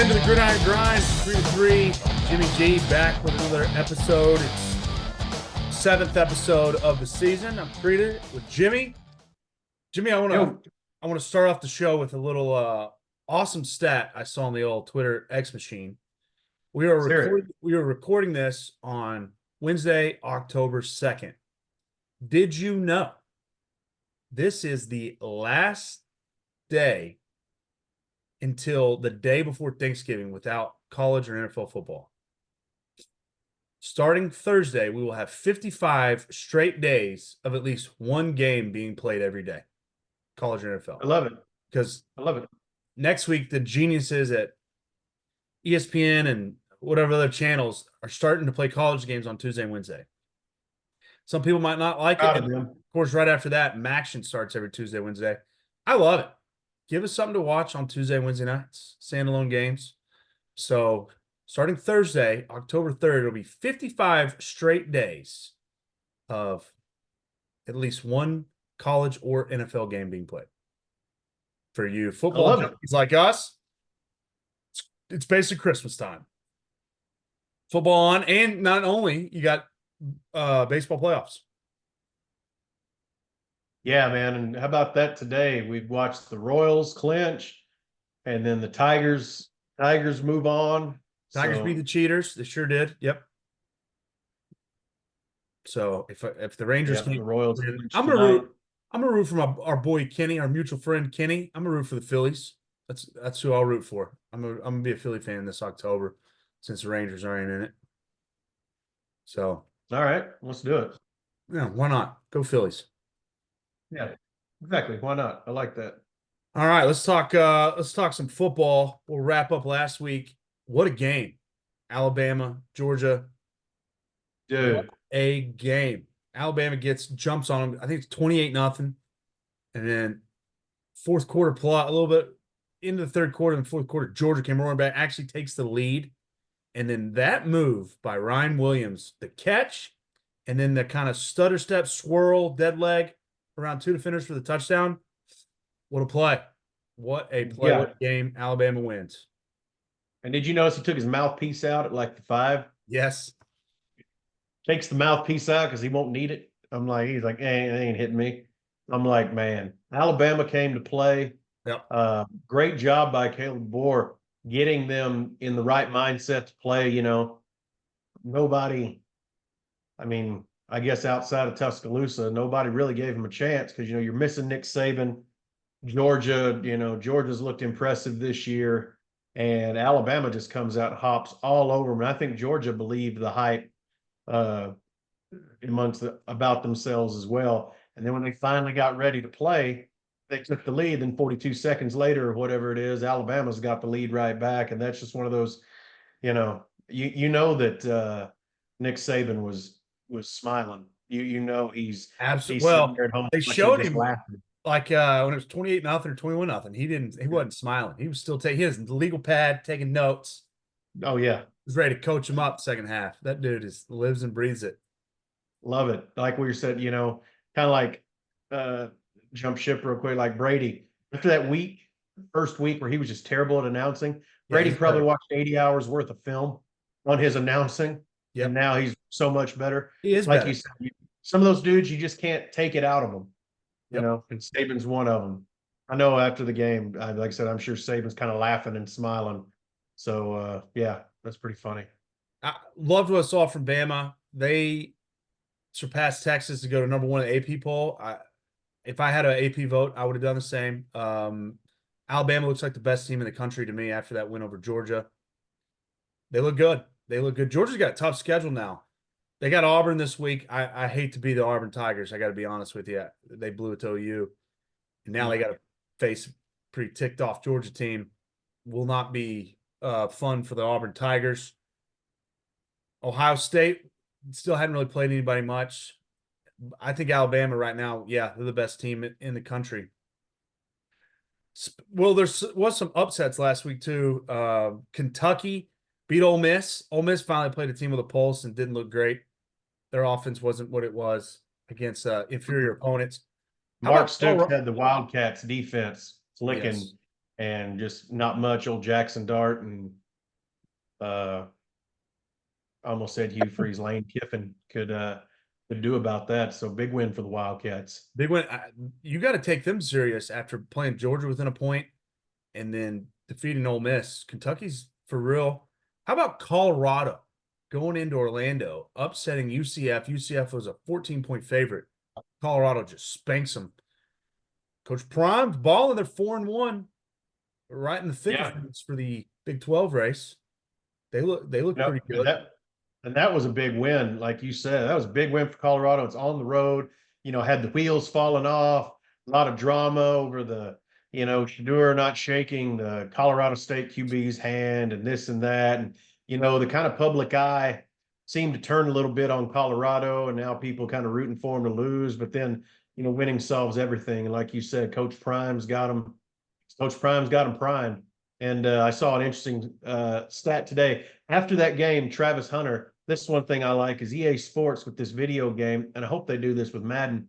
into the Gridiron Grind, 3-3. Jimmy G back with another episode. It's seventh episode of the season. I'm Creeder with Jimmy. Jimmy, I want to start off the show with a little awesome stat I saw on the old Twitter X machine. We are recording this on Wednesday, October 2nd. Did you know this is the last day until the day before Thanksgiving without college or NFL football? Starting Thursday, we will have 55 straight days of at least one game being played every day, college or NFL. I love it. Because I love it. Next week, the geniuses at ESPN and whatever other channels are starting to play college games on Tuesday and Wednesday. Some people might not like it. And of course, right after that, MACtion starts every Tuesday, Wednesday. I love it. Give us something to watch on Tuesday, Wednesday nights, standalone games. So starting Thursday, October 3rd, it'll be 55 straight days of at least one college or NFL game being played. For you football junkies like us, it's basically Christmas time. Football on, and not only, you got baseball playoffs. Yeah, man. And how about that today? We've watched the Royals clinch, and then the Tigers move on. Tigers beat the Cheaters. They sure did. Yep. So if the Rangers the Royals, I'm gonna root for our boy Kenny, our mutual friend Kenny. I'm gonna root for the Phillies. That's who I'll root for. I'm gonna be a Philly fan this October since the Rangers aren't in it. So all right, let's do it. Yeah, why not? Go Phillies. Yeah, exactly. Why not? I like that. All right, let's talk some football. We'll wrap up last week. What a game. Alabama, Georgia. Dude. What a game. Alabama jumps on them. I think it's 28-0. And then fourth quarter plot, a little bit into the third quarter and fourth quarter, Georgia came roaring back, actually takes the lead. And then that move by Ryan Williams, the catch, and then the kind of stutter step, swirl, dead leg around two defenders for the touchdown. What a play. What a play. Yeah. What a game. Alabama wins. And did you notice he took his mouthpiece out at like the 5? Yes. Takes the mouthpiece out because he won't need it. He's like, it ain't hitting me. I'm like, man, Alabama came to play. Yep. Great job by Caleb Bohr getting them in the right mindset to play. Nobody, I guess outside of Tuscaloosa, nobody really gave him a chance because, you're missing Nick Saban. Georgia, Georgia's looked impressive this year, and Alabama just comes out and hops all over them. And I think Georgia believed the hype about themselves as well. And then when they finally got ready to play, they took the lead. Then 42 seconds later, or whatever it is, Alabama's got the lead right back. And that's just one of those, that Nick Saban was smiling. He's absolutely. Well, they showed him laughing. Like when it was 28-0 or 21-0, he wasn't smiling. He was still he has the legal pad taking notes. Oh yeah. He was ready to coach him up second half. That dude lives and breathes it. Love it. Like we said, kind of like jump ship real quick, like Brady. After that first week where he was just terrible at announcing, Brady probably watched 80 hours worth of film on his announcing. Yep. And now he's so much better. He is like better. You said, some of those dudes, you just can't take it out of them. And Saban's one of them. I know after the game, like I said, I'm sure Saban's kind of laughing and smiling. So, that's pretty funny. I loved what I saw from Bama. They surpassed Texas to go to number 1 in the AP poll. If I had an AP vote, I would have done the same. Alabama looks like the best team in the country to me after that win over Georgia. They look good. Georgia's got a tough schedule now. They got Auburn this week. I hate to be the Auburn Tigers. I got to be honest with you. They blew it to OU. And now they got to face a pretty ticked off Georgia team. Will not be fun for the Auburn Tigers. Ohio State still hadn't really played anybody much. I think Alabama right now, they're the best team in the country. Well, there was some upsets last week too. Kentucky beat Ole Miss. Ole Miss finally played a team with a pulse and didn't look great. Their offense wasn't what it was against inferior opponents. Mark Stoops had the Wildcats defense licking and just not much old Jackson Dart and I almost said Hugh Freeze, Lane Kiffin could do about that. So big win for the Wildcats. Big win. You got to take them serious after playing Georgia within a point and then defeating Ole Miss. Kentucky's for real. How about Colorado going into Orlando, upsetting UCF? UCF was a 14-point favorite. Colorado just spanks them. Coach Prime's balling. They're 4-1, right in the thick of things for the Big 12 race. They look pretty good. And that was a big win, like you said. That was a big win for Colorado. It's on the road. Had the wheels falling off. A lot of drama over the Shador not shaking the Colorado State QB's hand and this and that. And, the kind of public eye seemed to turn a little bit on Colorado, and now people kind of rooting for them to lose. But then, winning solves everything. And like you said, Coach Prime's got them. Coach Prime's got them primed. And I saw an interesting stat today. After that game, Travis Hunter, this is one thing I like is EA Sports with this video game, and I hope they do this with Madden.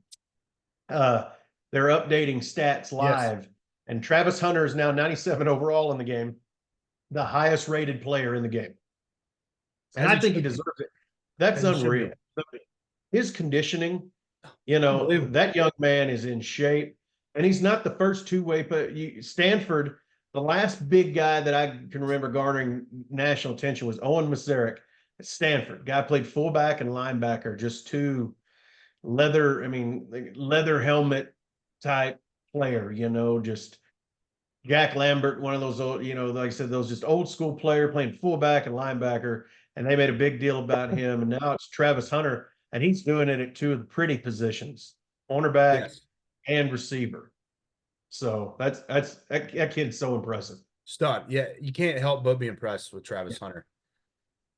They're updating stats live. Yes. And Travis Hunter is now 97 overall in the game, the highest rated player in the game. And I think he deserves it. That's unreal. His conditioning, that young man is in shape. And he's not the first two-way, but Stanford, the last big guy that I can remember garnering national attention was Owen Masaric at Stanford. Guy played fullback and linebacker, just two leather helmet type player, just Jack Lambert, one of those old, like I said, those just old school player playing fullback and linebacker. And they made a big deal about him. And now it's Travis Hunter, and he's doing it at two of the pretty positions, cornerback and receiver. So that kid's so impressive. Stud. Yeah, you can't help but be impressed with Travis Hunter.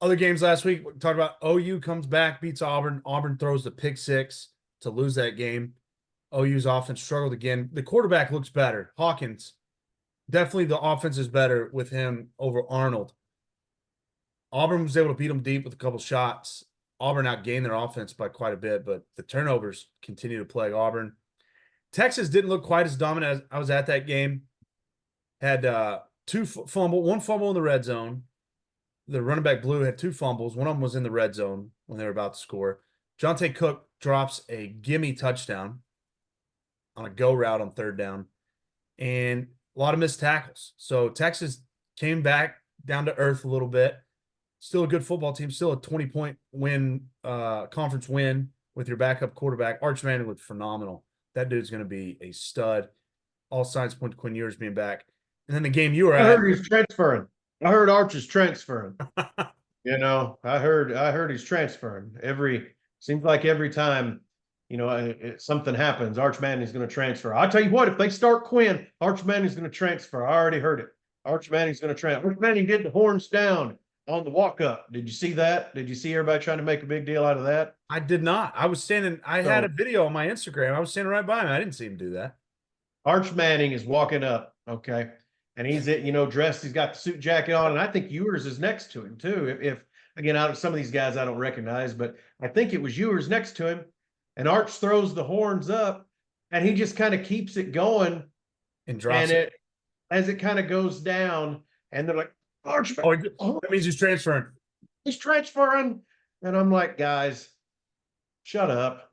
Other games last week, we talked about OU comes back, beats Auburn. Auburn throws the pick six to lose that game. OU's offense struggled again. The quarterback looks better. Hawkins, definitely the offense is better with him over Arnold. Auburn was able to beat them deep with a couple shots. Auburn outgained their offense by quite a bit, but the turnovers continue to plague Auburn. Texas didn't look quite as dominant as I was at that game. Had one fumble in the red zone. The running back Blue had two fumbles. One of them was in the red zone when they were about to score. Jonte Cook drops a gimme touchdown on a go route on third down, and a lot of missed tackles. So Texas came back down to earth a little bit. Still a good football team. Still a 20-point win, conference win with your backup quarterback. Arch Manning looked phenomenal. That dude's going to be a stud. All signs point to Quinn Ewers being back. And then the game you were at. I heard he's transferring. I heard Arch is transferring. I heard he's transferring. Seems like every time, something happens, Arch Manning's going to transfer. I'll tell you what, if they start Quinn, Arch Manning's going to transfer. I already heard it. Arch Manning's going to transfer. Arch Manning did the horns down on the walk-up. Did you see that? Did you see everybody trying to make a big deal out of that? I did not. I had a video on my Instagram. I was standing right by him. I didn't see him do that. Arch Manning is walking up, okay? And he's dressed. He's got the suit jacket on, and I think Ewers is next to him too. If again, out of some of these guys I don't recognize, but I think it was Ewers next to him. And Arch throws the horns up, and he just kind of keeps it going and drops it as it kind of goes down. And they're like, Arch, that means he's transferring. He's transferring, and I'm like, guys, shut up.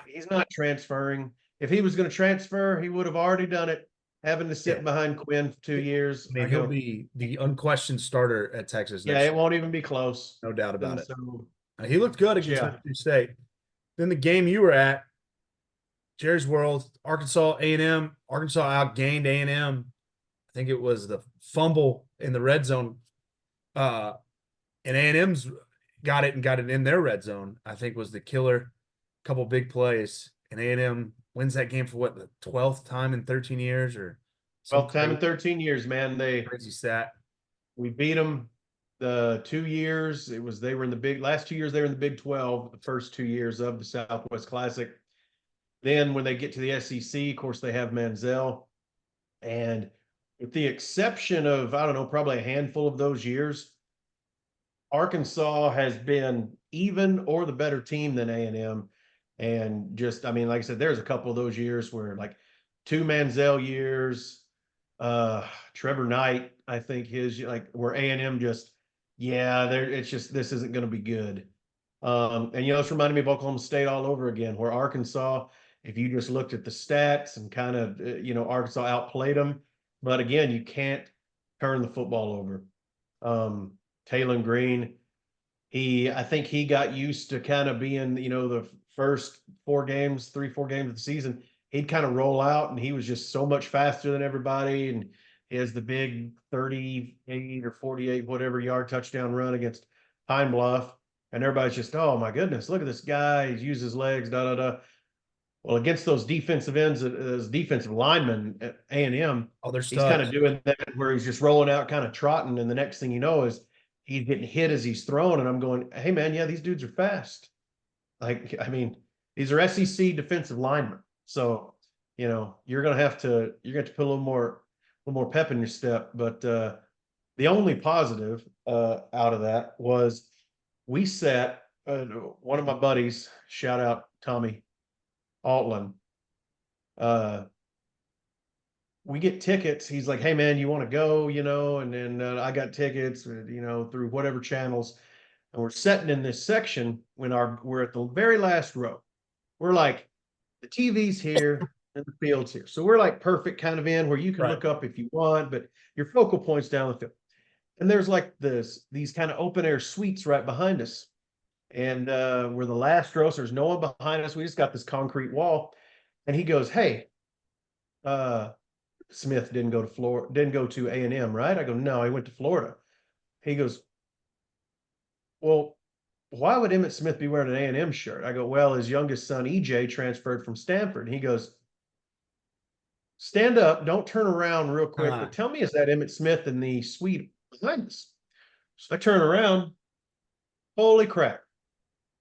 He's not transferring. If he was going to transfer, he would have already done it. Having to sit behind Quinn for 2 years. I mean, he'll be the unquestioned starter at Texas. Yeah, it won't even be close. No doubt about it. So, he looked good against Mississippi State. Then the game you were at, Jerry's World, Arkansas A&M. Arkansas outgained A&M. I think it was the fumble in the red zone. And A&M's got it in their red zone, I think was the killer. Couple big plays. And A&M wins that game for what, the 12th time in 13 years or 12th time in 13 years, man. Crazy stat. We beat them the 2 years. They were in the last 2 years, they were in the Big 12, the first 2 years of the Southwest Classic. Then when they get to the SEC, of course, they have Manziel. And with the exception of, I don't know, probably a handful of those years, Arkansas has been even or the better team than A&M. And just, like I said, there's a couple of those years where like 2 Manziel years, Trevor Knight, I think his like where A&M just, yeah, there it's just this isn't going to be good. And this reminded me of Oklahoma State all over again, where Arkansas, if you just looked at the stats and kind of Arkansas outplayed them, but again, you can't turn the football over. Taylor Green, I think he got used to kind of being, the first 4 games, 3, 4 games of the season, he'd kind of roll out and he was just so much faster than everybody. And he has the big 38 or 48, whatever yard touchdown run against Pine Bluff. And everybody's just, oh my goodness, look at this guy. He's used his legs, da da da. Well, against those defensive ends, those defensive linemen at A&M, Oh, they're he's kind of studs. doing that where he's just rolling out, kind of trotting, and the next thing you know is he's getting hit as he's throwing. And I'm going, hey man, yeah, these dudes are fast. Like, I mean, these are SEC defensive linemen, so you're gonna have to put a little more pep in your step. But the only positive out of that was we sat. One of my buddies, shout out Tommy Altland. Uh, we get tickets. He's like, "Hey man, you want to go?" And then I got tickets, through whatever channels, and we're sitting in this section when we're at the very last row. We're like, the TV's here and the field's here, so we're like perfect kind of in where you can Right. look up if you want, but your focal point's down the field. And there's like these kind of open air suites right behind us. And we're the last row, so there's no one behind us. We just got this concrete wall. And he goes, "Hey, uh, Smith didn't go to Florida, didn't go to A&M, right?" I go, "No, he went to Florida." He goes, "Well, why would Emmitt Smith be wearing an A&M shirt?" I go, "Well, his youngest son, EJ, transferred from Stanford." He goes, "Stand up, don't turn around real quick, Uh, but tell me, is that Emmitt Smith in the suite behind us?" So I turn around. Holy crap.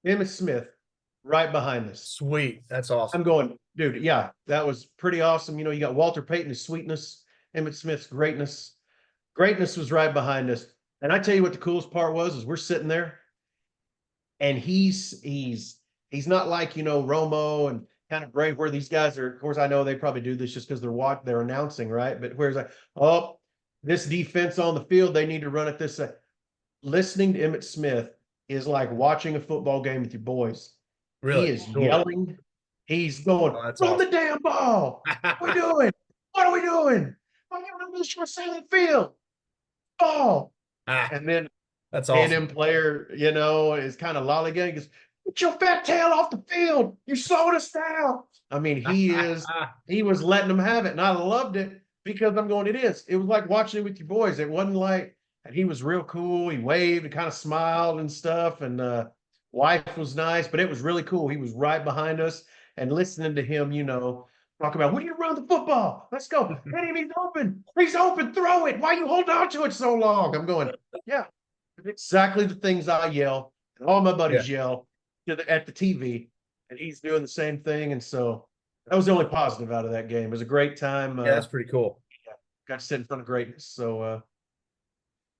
Emmitt Smith right behind us. Sweet. That's I'm awesome. going, dude, yeah, that was pretty awesome. You got Walter Payton's sweetness, Emmitt Smith's greatness. Greatness was right behind us. And I tell you what the coolest part was is we're sitting there and he's not like, Romo and kind of Brave, where these guys are. Of course, I know they probably do this just because they're announcing, right? But where's like, oh, this defense on the field, they need to run it this way. Listening to Emmitt Smith is like watching a football game with your boys. He Really? is Cool. yelling. He's going, Oh, that's run the awesome. damn ball. What are we doing? What are we doing? I'm going to the short side of the field. Ball. Ah, And then that's A&M awesome. player, is kind of lollygagging. He goes, "Get your fat tail off the field. You're slowing us down." I mean, he was letting them have it. And I loved it because I'm going, it is. It was like watching it with your boys. It wasn't like, and he was real cool. He waved and kind of smiled and stuff. And wife was nice, but it was really cool. He was right behind us and listening to him, talk about, "We need to run the football. Let's go. Hit him. He's open. He's open. Throw it. Why you hold on to it so long?" I'm going, yeah, exactly the things I yell and all my Yeah. buddies yell at the TV, and he's doing the same thing. And so that was the only positive out of that game. It was a great time. Yeah, that's pretty cool. Got to sit in front of greatness. So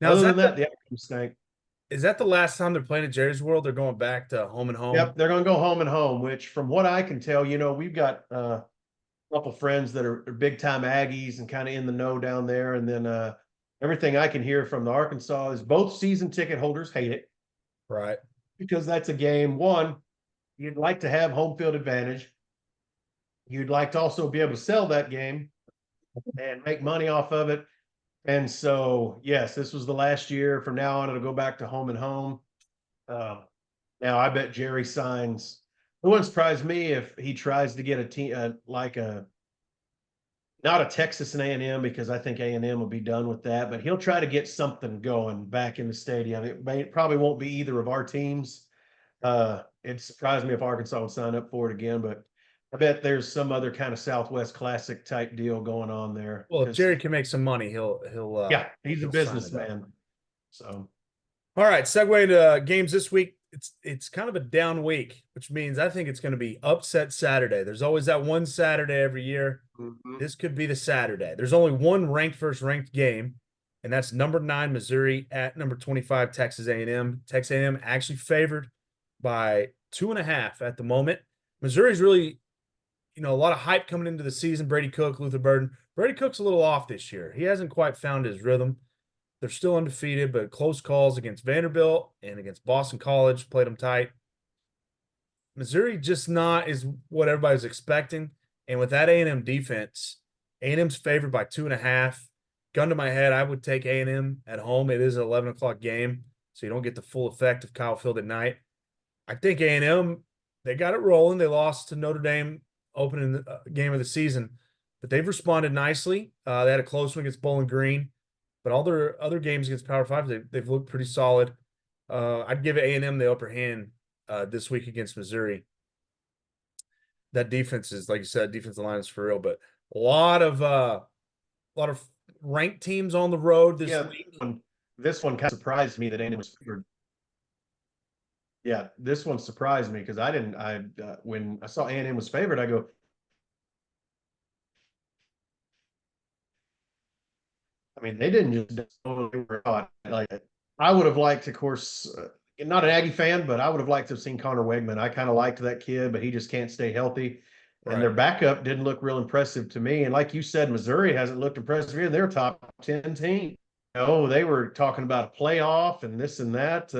Now, other than that, the outcome stank. is that the last time they're playing at Jerry's World? They're going back to home and home. Yep, they're going to go home and home. Which, from what I can tell, we've got a couple friends that are big time Aggies and kind of in the know down there. And then everything I can hear from the Arkansas is both season ticket holders hate it Right. because that's a game. One, you'd like to have home field advantage. You'd like to also be able to sell that game and make money off of it. And so, yes, this was the last year. From now on, it'll go back to home and home. Now, I bet Jerry signs. It wouldn't surprise me if he tries to get a team like not a Texas and A&M, because I think A&M will be done with that. But he'll try to get something going back in the stadium. It probably won't be either of our teams. It surprised me if Arkansas would sign up for it again, but I bet there's some other kind of Southwest Classic type deal going on there. Well, if Because Jerry can make some money, yeah, he's a he'll sign it up. businessman. So All right, segue to games this week. It's kind of a down week, which means I think it's going to be upset Saturday. There's always that one Saturday every year. This could be the Saturday. There's only one ranked versus ranked game, and that's number 9 Missouri at number 25 Texas A&M. Texas A&M actually favored by 2.5 at the moment. Missouri's really, a lot of hype coming into the season. Brady Cook, Luther Burden. Brady Cook's a little off this year. He hasn't quite found his rhythm. They're still undefeated, but close calls against Vanderbilt and against Boston College played them tight. Missouri just not is what everybody's expecting. And with that A&M defense, A&M's favored by 2.5. Gun to my head, I would take A&M at home. It is an 11 o'clock game, so you don't get the full effect of Kyle Field at night. I think A&M, they got it rolling. They lost to Notre Dame opening the game of the season, but they've responded nicely. They had a close one against Bowling Green, but all their other games against Power Five, they've looked pretty solid. I'd give A&M the upper hand this week against Missouri. That defense is, like you said, defensive line is for real, but a lot of ranked teams on the road this week. This one kind of surprised me that A&M was favored. Yeah, this one surprised me because when I saw A&M was favored, I go, I mean, they didn't just like I would have liked, of course, not an Aggie fan, but I would have liked to have seen Connor Wegman. I kind of liked that kid, but he just can't stay healthy. And their backup didn't look real impressive to me. And like you said, Missouri hasn't looked impressive either. They're a top 10 team. They were talking about a playoff and this and that.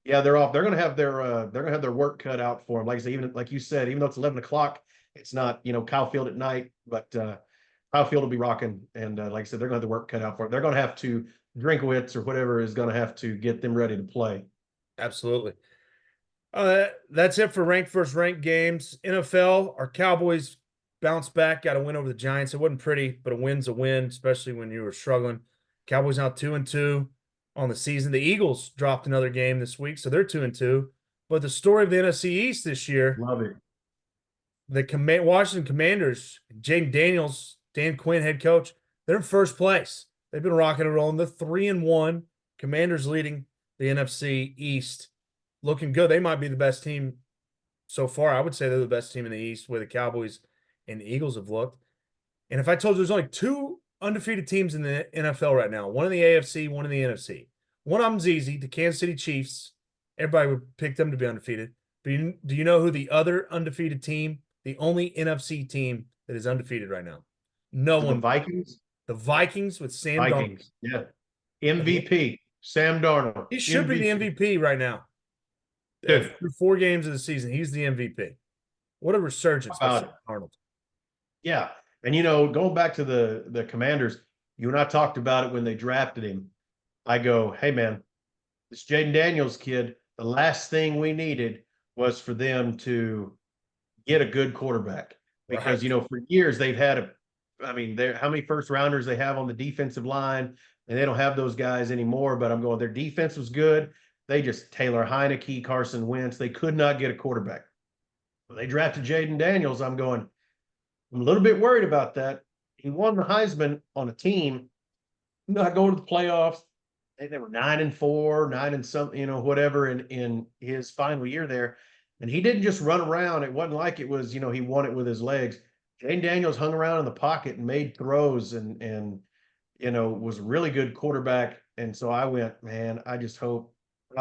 Yeah, they're off. They're gonna have their work cut out for them. Like I said, even like you said, even though it's 11 o'clock, it's not Kyle Field at night, but Kyle Field will be rocking. And like I said, they're gonna have the work cut out for them. They're gonna have to Drinkwitz or whatever is gonna have to get them ready to play. Absolutely. That's it for ranked versus ranked games. NFL, our Cowboys bounced back, got a win over the Giants. It wasn't pretty, but a win's a win, especially when you were struggling. Cowboys now 2-2 on the season. The Eagles dropped another game this week, so they're 2-2. But the story of the NFC East this year, love it. The Washington Commanders, Jaydon Daniels, Dan Quinn head coach, they're in first place. They've been rocking and rolling. They're 3-1. Commanders leading the NFC East. Looking good. They might be the best team so far. I would say they're the best team in the East, where the Cowboys and the Eagles have looked. And if I told you there's only 2 undefeated teams in the NFL right now, one in the AFC, one in the NFC. One of them's easy, the Kansas City Chiefs. Everybody would pick them to be undefeated. But do you know who the other undefeated team, the only NFC team that is undefeated right now? No one. The Vikings? The Vikings with Sam Darnold. Yeah. MVP, Sam Darnold. He should be the MVP right now. Through 4 games of the season, he's the MVP. What a resurgence by Sam Darnold. Yeah. And, going back to the Commanders, you and I talked about it when they drafted him. I go, hey, man, this Jaydon Daniels kid, the last thing we needed was for them to get a good quarterback. Because, for years they've had how many first rounders they have on the defensive line, and they don't have those guys anymore. But I'm going, their defense was good. They just Taylor Heineke, Carson Wentz. They could not get a quarterback. When they drafted Jaydon Daniels, I'm going, I'm a little bit worried about that. He won the Heisman on a team not going to the playoffs. They were 9-4, 9 and something, whatever in his final year there. And he didn't just run around. It wasn't like it was, he won it with his legs. Jaydon Daniels hung around in the pocket and made throws and was a really good quarterback. And so I went, man, I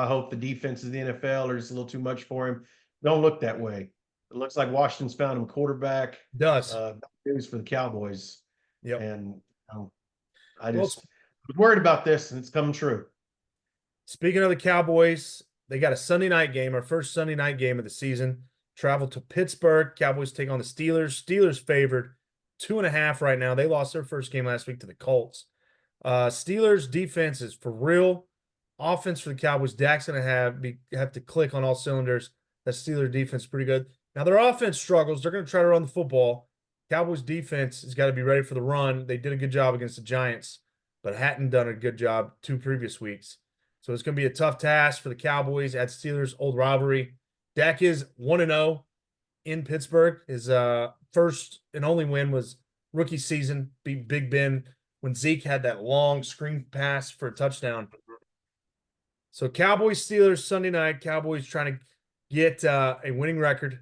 hope the defenses of the NFL are just a little too much for him. Don't look that way. It looks like Washington's found him a quarterback. Does. News for the Cowboys. Yep. And I was worried about this, and it's coming true. Speaking of the Cowboys, they got a Sunday night game, our first Sunday night game of the season. Travel to Pittsburgh. Cowboys take on the Steelers. Steelers favored 2.5 right now. They lost their first game last week to the Colts. Steelers defense is for real. Offense for the Cowboys, Dak's going to have to click on all cylinders. That Steelers defense is pretty good. Now, their offense struggles. They're going to try to run the football. Cowboys defense has got to be ready for the run. They did a good job against the Giants, but hadn't done a good job 2 previous weeks. So it's going to be a tough task for the Cowboys at Steelers' old rivalry. Dak is 1-0 in Pittsburgh. His first and only win was rookie season, beat Big Ben when Zeke had that long screen pass for a touchdown. So Cowboys-Steelers Sunday night. Cowboys trying to get a winning record,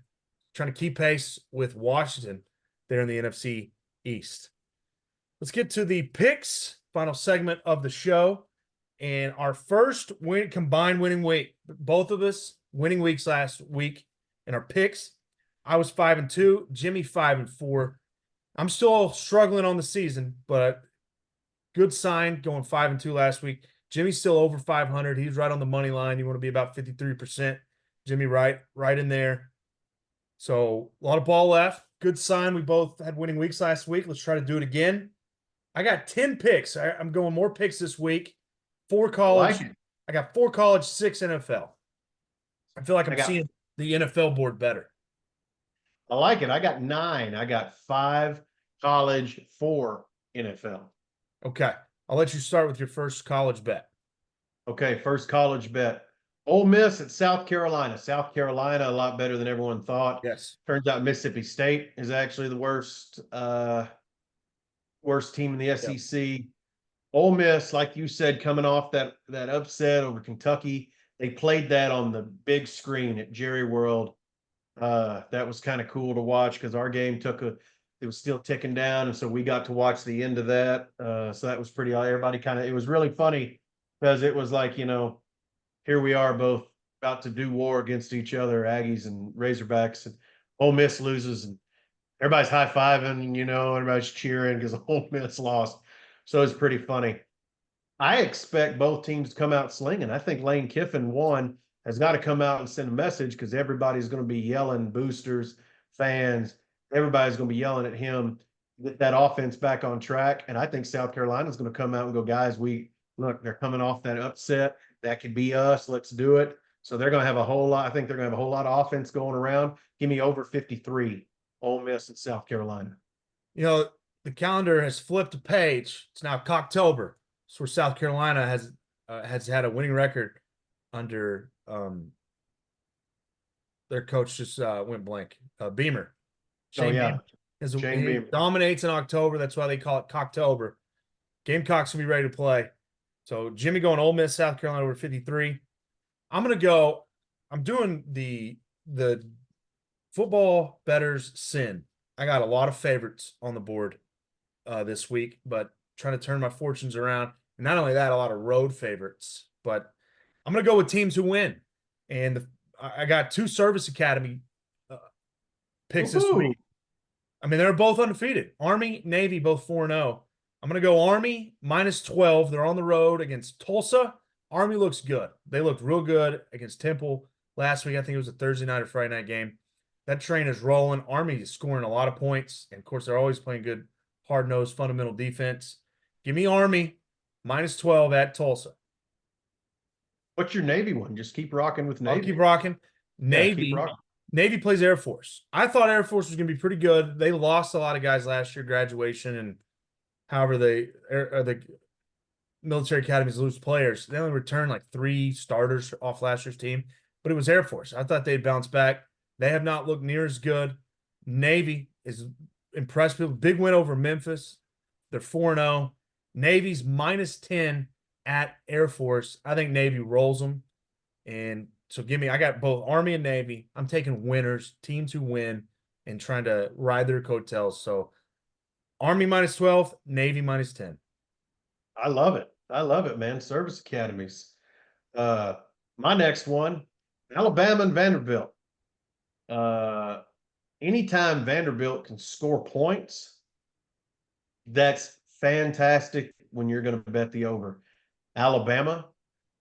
trying to keep pace with Washington there in the NFC East. Let's get to the picks, final segment of the show. And our first combined winning week. Both of us winning weeks last week in our picks. I was 5-2. Jimmy 5-4. I'm still struggling on the season, but good sign going 5-2 last week. Jimmy's still over 500. He's right on the money line. You want to be about 53%. Jimmy right in there. So a lot of ball left. Good sign. We both had winning weeks last week. Let's try to do it again. I got 10 picks. I'm going more picks this week. 4 college. I got 4 college, 6 NFL. I feel like I'm seeing the NFL board better. I like it. I got 9. I got 5 college, 4 NFL. Okay. I'll let you start with your first college bet. Okay, first college bet. Ole Miss at South Carolina. South Carolina, a lot better than everyone thought. Yes. Turns out Mississippi State is actually the worst team in the SEC. Ole Miss, like you said, coming off that upset over Kentucky. They played that on the big screen at Jerry World. That was kind of cool to watch because our game it was still ticking down, and so we got to watch the end of that. So that was pretty. Everybody it was really funny because it was like, here we are both about to do war against each other, Aggies and Razorbacks, and Ole Miss loses, and everybody's high fiving, everybody's cheering because Ole Miss lost. So it's pretty funny. I expect both teams to come out slinging. I think Lane Kiffin, one, has got to come out and send a message because everybody's going to be yelling, boosters, fans, everybody's going to be yelling at him, get that offense back on track. And I think South Carolina's going to come out and go, guys, they're coming off that upset. That could be us. Let's do it. So they're going to have a whole lot. I think they're going to have a whole lot of offense going around. Give me over 53, Ole Miss and South Carolina. The calendar has flipped a page. It's now Cocktober. So where South Carolina has had a winning record under their coach just went blank. Beamer. Shane Beamer. He dominates in October. That's why they call it Cocktober. Gamecocks will be ready to play. So Jimmy going Ole Miss, South Carolina over 53. I'm doing the football bettors sin. I got a lot of favorites on the board this week, but trying to turn my fortunes around. And not only that, a lot of road favorites, but I'm going to go with teams who win. And I got 2 Service Academy picks this week. I mean, they're both undefeated. Army, Navy, both 4-0. I'm going to go Army -12. They're on the road against Tulsa. Army looks good. They looked real good against Temple last week. I think it was a Thursday night or Friday night game. That train is rolling. Army is scoring a lot of points. And, of course, they're always playing good, hard-nosed, fundamental defense. Give me Army -12 at Tulsa. What's your Navy one? Just keep rocking with Navy. I'll keep rocking. Navy. Yeah, Navy plays Air Force. I thought Air Force was going to be pretty good. They lost a lot of guys last year, graduation, and however the military academies lose players. They only returned like 3 starters off last year's team, but it was Air Force. I thought they'd bounce back. They have not looked near as good. Navy is impressive. Big win over Memphis. They're 4-0. Navy's -10 at Air Force. I think Navy rolls them. And so I got both Army and Navy. I'm taking winners, teams who win, and trying to ride their coattails. So Army -12, Navy -10. I love it, man. Service academies. My next one, Alabama and Vanderbilt. Anytime Vanderbilt can score points, that's fantastic when you're going to bet the over. Alabama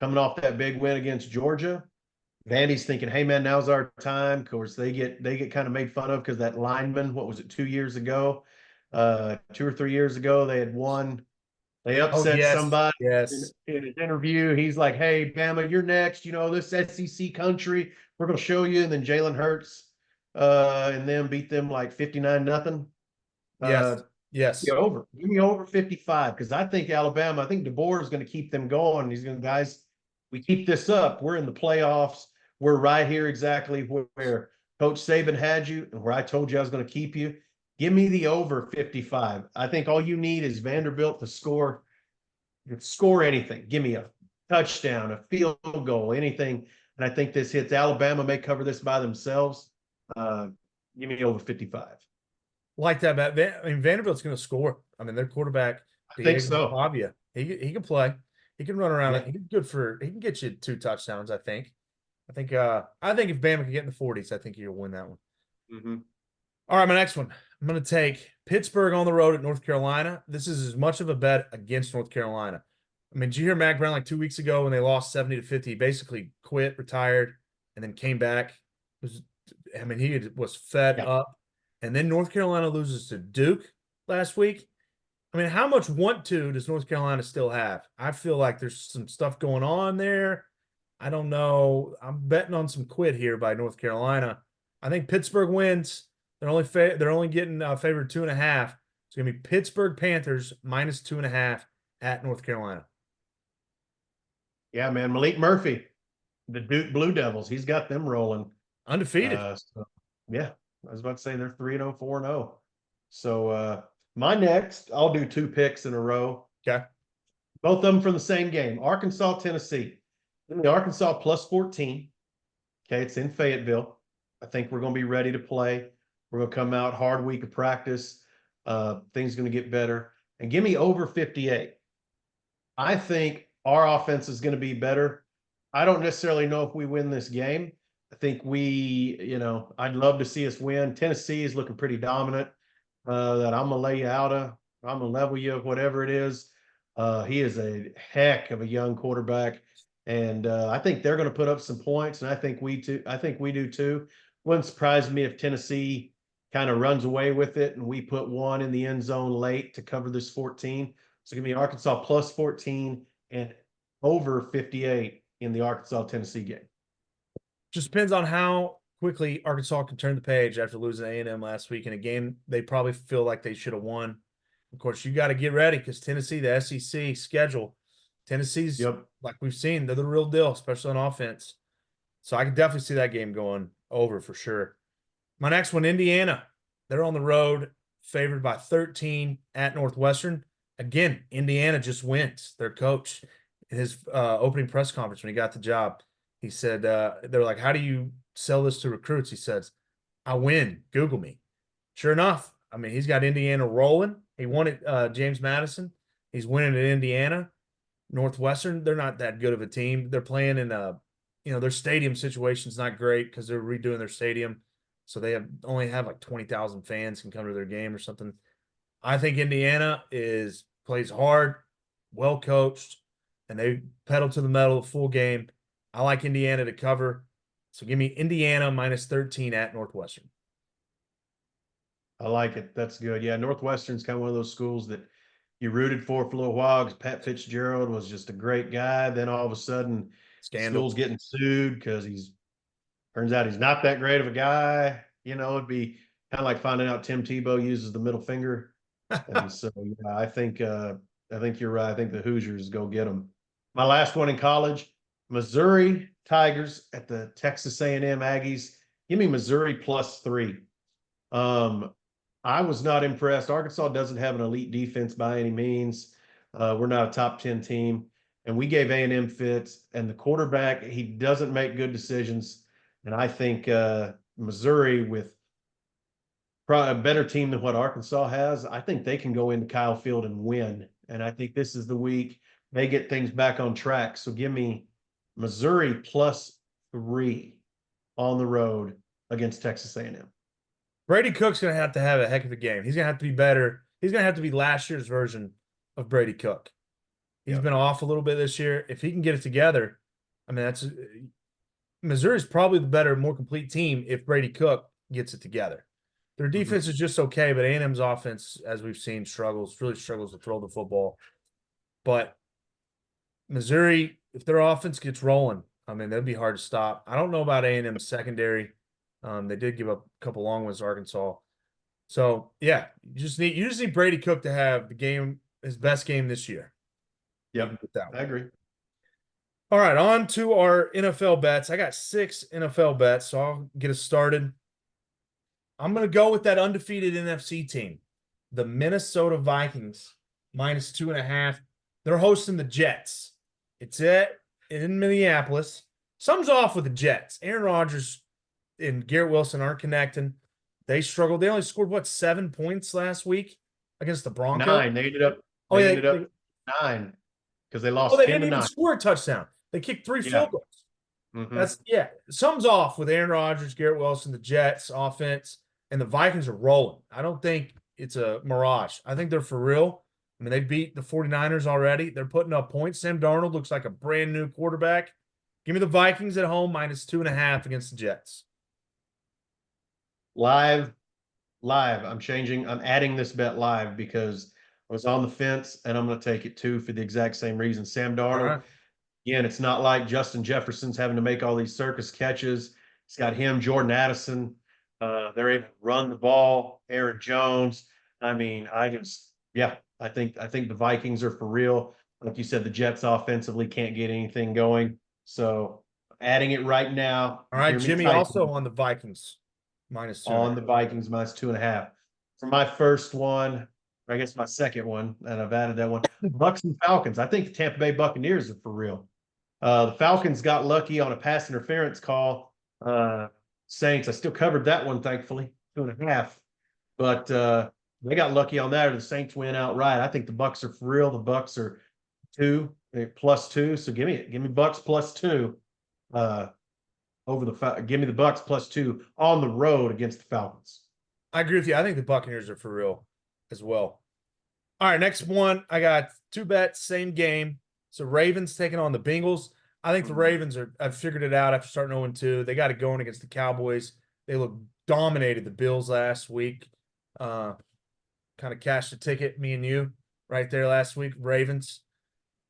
coming off that big win against Georgia. Vandy's thinking, hey man, now's our time. Of course, they get kind of made fun of because that lineman, what was it, 2 years ago? 2 or 3 years ago, they had won. They upset somebody in an interview. He's like, hey, Bama, you're next. This SEC country, we're going to show you. And then Jalen Hurts and them beat them like 59-0. Yes. Give me over 55 because I think DeBoer is going to keep them going. He's going to, guys, we keep this up. We're in the playoffs. We're right here exactly where Coach Saban had you and where I told you I was going to keep you. Give me the over 55. I think all you need is Vanderbilt to score anything. Give me a touchdown, a field goal, anything. And I think this hits. Alabama may cover this by themselves. Give me over 55. Like that, Matt. I mean, Vanderbilt's going to score. I mean, their quarterback, I think so. Pavia, he can play. He can run around. Yeah. He can get you 2 touchdowns, I think. I think if Bama can get in the 40s, I think you'll win that one. Mm-hmm. All right, my next one. I'm going to take Pittsburgh on the road at North Carolina. This is as much of a bet against North Carolina. I mean, did you hear Mac Brown like 2 weeks ago when they lost 70-50? He basically quit, retired, and then came back. He was fed up. And then North Carolina loses to Duke last week. I mean, how much want to does North Carolina still have? I feel like there's some stuff going on there. I don't know. I'm betting on some quit here by North Carolina. I think Pittsburgh wins. They're only getting favored 2.5. It's gonna be Pittsburgh Panthers minus 2.5 at North Carolina. Yeah, man. Malik Murphy, the Duke Blue Devils, he's got them rolling. Undefeated. Yeah, I was about to say they're 3-0, 4-0. So my next, I'll do 2 picks in a row. Okay. Both of them from the same game. Arkansas, Tennessee. The Arkansas plus 14. Okay, it's in Fayetteville. I think we're going to be ready to play. We're going to come out hard week of practice. Things going to get better. And give me over 58. I think our offense is going to be better. I don't necessarily know if we win this game. I think I'd love to see us win. Tennessee is looking pretty dominant. That I'm going to lay you out of. I'm going to level you, whatever it is. He is a heck of a young quarterback. And I think they're going to put up some points, and I think we do too. Wouldn't surprise me if Tennessee kind of runs away with it and we put one in the end zone late to cover this 14. So give me Arkansas plus 14 and over 58 in the Arkansas-Tennessee game. Just depends on how quickly Arkansas can turn the page after losing A&M last week in a game they probably feel like they should have won. Of course, you got to get ready because Tennessee, the SEC schedule, Tennessee's, like we've seen, they're the real deal, especially on offense. So I can definitely see that game going over for sure. My next one, Indiana. They're on the road, favored by 13 at Northwestern. Again, Indiana just wins. Their coach, in his opening press conference when he got the job, he said, they're like, how do you sell this to recruits? He says, I win. Google me. Sure enough, I mean, he's got Indiana rolling. He won at James Madison. He's winning at Indiana. Northwestern, they're not that good of a team. They're playing in their stadium situation's not great because they're redoing their stadium. So they only have like 20,000 fans can come to their game or something. I think Indiana plays hard, well coached, and they pedal to the metal the full game. I like Indiana to cover. So give me Indiana minus 13 at Northwestern. I like it. That's good. Yeah, Northwestern's kind of one of those schools that you rooted for a little while because Pat Fitzgerald was just a great guy. Then all of a sudden, school's getting sued because turns out he's not that great of a guy. It'd be kind of like finding out Tim Tebow uses the middle finger. And so, yeah, I think you're right. I think the Hoosiers go get them. My last one in college, Missouri Tigers at the Texas A&M Aggies. Give me Missouri plus 3. I was not impressed. Arkansas doesn't have an elite defense by any means. We're not a top 10 team. And we gave A&M fits. And the quarterback, he doesn't make good decisions. And I think Missouri, with probably a better team than what Arkansas has, I think they can go into Kyle Field and win. And I think this is the week they get things back on track. So give me Missouri plus 3 on the road against Texas A&M. Brady Cook's going to have a heck of a game. He's going to have to be better. He's going to have to be last year's version of Brady Cook. He's been off a little bit this year. If he can get it together, I mean, Missouri's probably the better, more complete team if Brady Cook gets it together. Their defense is just okay, but A&M's offense, as we've seen, really struggles to throw the football. But Missouri, if their offense gets rolling, I mean, that'd be hard to stop. I don't know about A&M's secondary. They did give up a couple long ones to Arkansas. So, yeah, you just need Brady Cook to have his best game this year. Yep, I agree. All right, on to our NFL bets. I got 6 NFL bets, so I'll get us started. I'm going to go with that undefeated NFC team, the Minnesota Vikings, minus 2.5. They're hosting the Jets. It's in Minneapolis. Something's off with the Jets. Aaron Rodgers and Garrett Wilson aren't connecting. They struggled. They only scored, 7 points last week against the Broncos? 9. They ended up 9 because they lost 10 to 9. They didn't even score a touchdown. They kicked 3 field goals. Something's off with Aaron Rodgers, Garrett Wilson, the Jets offense. and the Vikings are rolling. I don't think it's a mirage. I think they're for real. I mean, they beat the 49ers already. They're putting up points. Sam Darnold looks like a brand new quarterback. Give me the Vikings at home -2.5 against the Jets. Live. I'm adding this bet live because I was on the fence and I'm going to take it too for the exact same reason. Sam All Darnold, right. again, it's not like Justin Jefferson's having to make all these circus catches. It's got him, Jordan Addison. They're able to run the ball. Aaron Jones. I mean, I think the Vikings are for real. Like you said, the Jets offensively can't get anything going. So adding it right now. All You right. hear me Jimmy typing also on the Vikings -2. on the Vikings -2.5. For my first one, or I guess my second one, and I've added that one, Bucks and Falcons. I think the Tampa Bay Buccaneers are for real. The Falcons got lucky on a pass interference call. Saints, I still covered that one, thankfully, 2.5. But they got lucky on that, or the Saints win outright. I think the Bucks are for real. The Bucks are +2. So give me Bucks +2. Give me the Bucks +2 on the road against the Falcons. I agree with you. I think the Buccaneers are for real as well. All right, next one. I got 2 bets, same game. So Ravens taking on the Bengals. I think the Ravens have figured it out after starting 0-2. They got it going against the Cowboys. They dominated the Bills last week. Kind of cashed a ticket, me and you, right there last week. Ravens.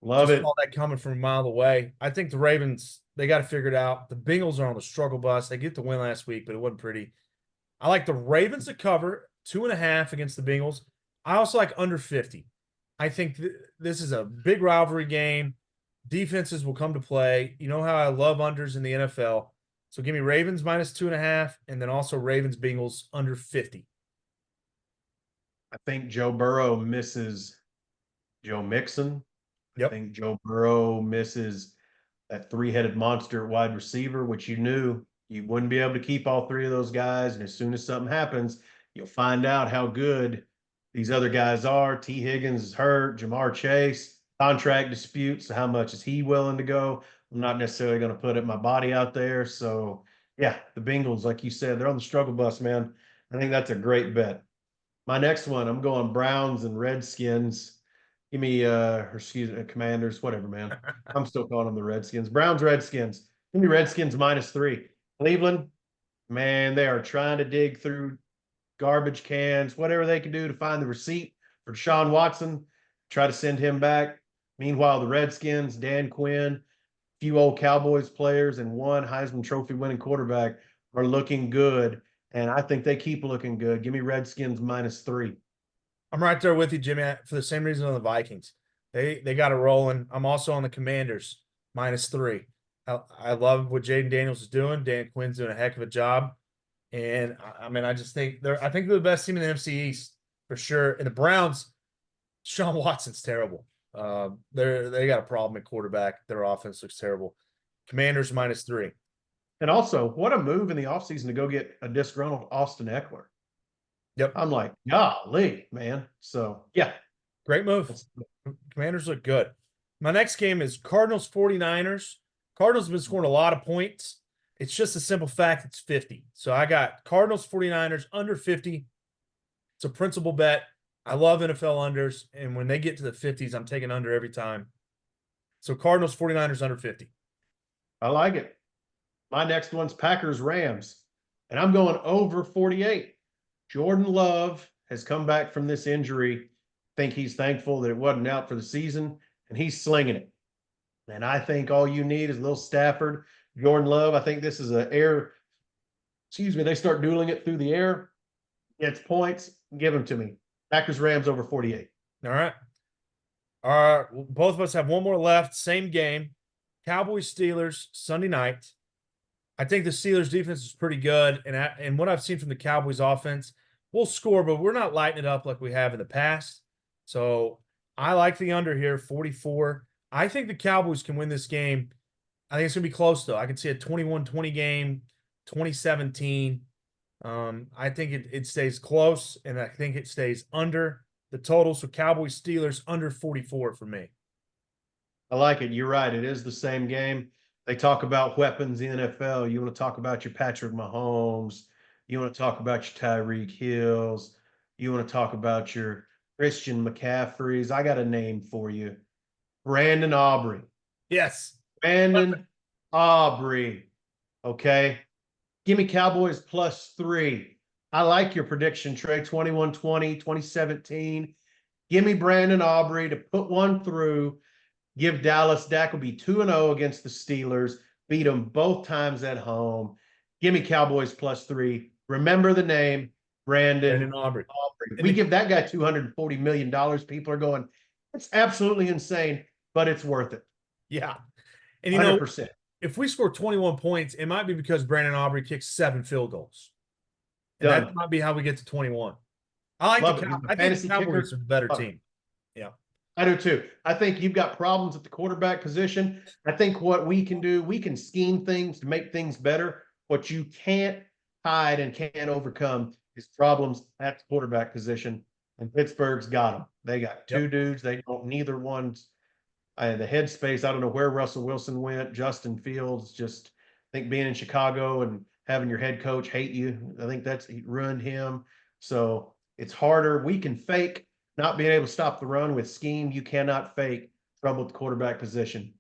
Love Just it. saw that coming from a mile away. I think the Ravens, they got to figure it out. The Bengals are on the struggle bus. They get the win last week, but it wasn't pretty. I like the Ravens to cover 2.5 against the Bengals. I also like under 50. I think this is a big rivalry game. Defenses will come to play. You know how I love unders in the NFL. So give me Ravens -2.5, and then also Ravens Bengals under 50. I think Joe Burrow misses Joe Mixon. I Yep. think Joe Burrow misses that 3-headed monster wide receiver, which you knew you wouldn't be able to keep all 3 of those guys. And as soon as something happens, you'll find out how good these other guys are. T. Higgins is hurt. Jamar Chase, contract disputes. So how much is he willing to go? I'm not necessarily going to put my body out there. So, yeah, the Bengals, like you said, they're on the struggle bus, man. I think that's a great bet. My next one, I'm going Browns and Redskins. Give me, Commanders, whatever, man. I'm still calling them the Redskins. Browns, Redskins. Give me Redskins -3. Cleveland, man, they are trying to dig through garbage cans, whatever they can do to find the receipt for Deshaun Watson, try to send him back. Meanwhile, the Redskins, Dan Quinn, a few old Cowboys players, and one Heisman Trophy winning quarterback are looking good. And I think they keep looking good. Give me Redskins -3. I'm right there with you, Jimmy, for the same reason on the Vikings. They got it rolling. I'm also on the Commanders -3. I love what Jaydon Daniels is doing. Dan Quinn's doing a heck of a job. And I mean, I think they're the best team in the NFC East for sure. And the Browns, Sean Watson's terrible. They got a problem at quarterback. Their offense looks terrible. Commanders -3. And also, what a move in the offseason to go get a disgruntled Austin Eckler. Yep. I'm like, golly, man. So, yeah. Great move. Commanders look good. My next game is Cardinals 49ers. Cardinals have been scoring a lot of points. It's just a simple fact it's 50. So I got Cardinals 49ers under 50. It's a principal bet. I love NFL unders. And when they get to the 50s, I'm taking under every time. So Cardinals 49ers under 50. I like it. My next one's Packers Rams. And I'm going over 48. Jordan Love has come back from this injury. I think he's thankful that it wasn't out for the season, and he's slinging it. And I think all you need is a little Stafford, Jordan Love. I think this is they start dueling it through the air, gets points, give them to me. Packers Rams over 48. All right. Both of us have one more left. Same game. Cowboys Steelers Sunday night. I think the Steelers defense is pretty good. And what I've seen from the Cowboys offense, we'll score, but we're not lighting it up like we have in the past. So I like the under here, 44. I think the Cowboys can win this game. I think it's going to be close, though. I can see a 21-20 game, 2017. I think it stays close, and I think it stays under the total. So Cowboys Steelers under 44 for me. I like it. You're right. It is the same game. They talk about weapons in the NFL. You want to talk about your Patrick Mahomes, You want to talk about your Tyreek Hills. You want to talk about your Christian McCaffreys. I got a name for you. Brandon Aubrey. Yes. Brandon Aubrey. Okay. Give me Cowboys +3. I like your prediction, Trey. 21-20, 2017. Give me Brandon Aubrey to put one through. Give Dallas. Dak will be 2-0 against the Steelers. Beat them both times at home. Give me Cowboys +3. Remember the name, Brandon Aubrey. We give that guy $240 million. People are going, it's absolutely insane, but it's worth it. Yeah. And 100%. If we score 21 points, it might be because Brandon Aubrey kicks 7 field goals. And Done. that might be how we get to 21. I think the Cowboys are the better team. Yeah. I do too. I think you've got problems at the quarterback position. I think what we can do, we can scheme things to make things better. What you can't hide and can't overcome is problems at the quarterback position. And Pittsburgh's got them. They got two dudes. They don't, neither one's the headspace. I don't know where Russell Wilson went. Justin Fields, just I think being in Chicago and having your head coach hate you, I think that's ruined him. So it's harder. We can fake not being able to stop the run with scheme. You cannot fake trouble at the quarterback position.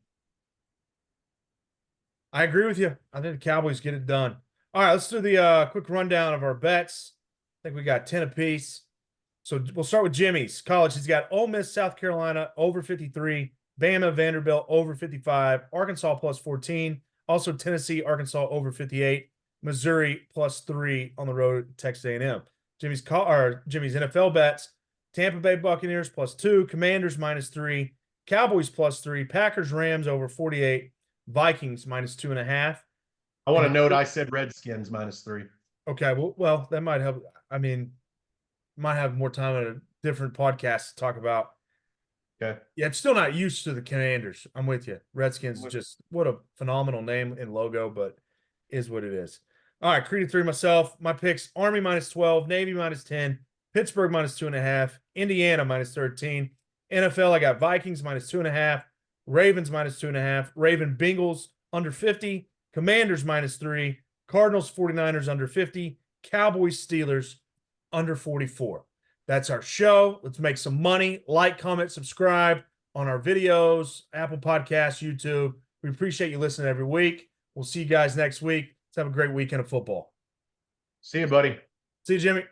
I agree with you. I think the Cowboys get it done. All right, let's do the quick rundown of our bets. I think we got 10 apiece. So we'll start with Jimmy's college. He's got Ole Miss, South Carolina over 53, Bama, Vanderbilt over 55, Arkansas +14, also Tennessee, Arkansas over 58, Missouri +3 on the road at Texas A&M. Jimmy's NFL bets: Tampa Bay Buccaneers +2, Commanders -3, Cowboys +3, Packers, Rams over 48, Vikings -2.5. I want to note I said Redskins -3. Okay, well, that might help. I mean, might have more time at a different podcast to talk about. Okay. Yeah, I'm still not used to the Commanders. I'm with you. Redskins, just what a phenomenal name and logo, but is what it is. All right, Creed 3 myself. My picks: Army -12, Navy -10, Pittsburgh -2.5, Indiana -13. NFL, I got Vikings -2.5, Ravens -2.5, Raven Bengals under 50, Commanders -3, Cardinals 49ers under 50, Cowboys Steelers under 44. That's our show. Let's make some money. Like, comment, subscribe on our videos, Apple Podcasts, YouTube. We appreciate you listening every week. We'll see you guys next week. Let's have a great weekend of football. See you, buddy. See you, Jimmy.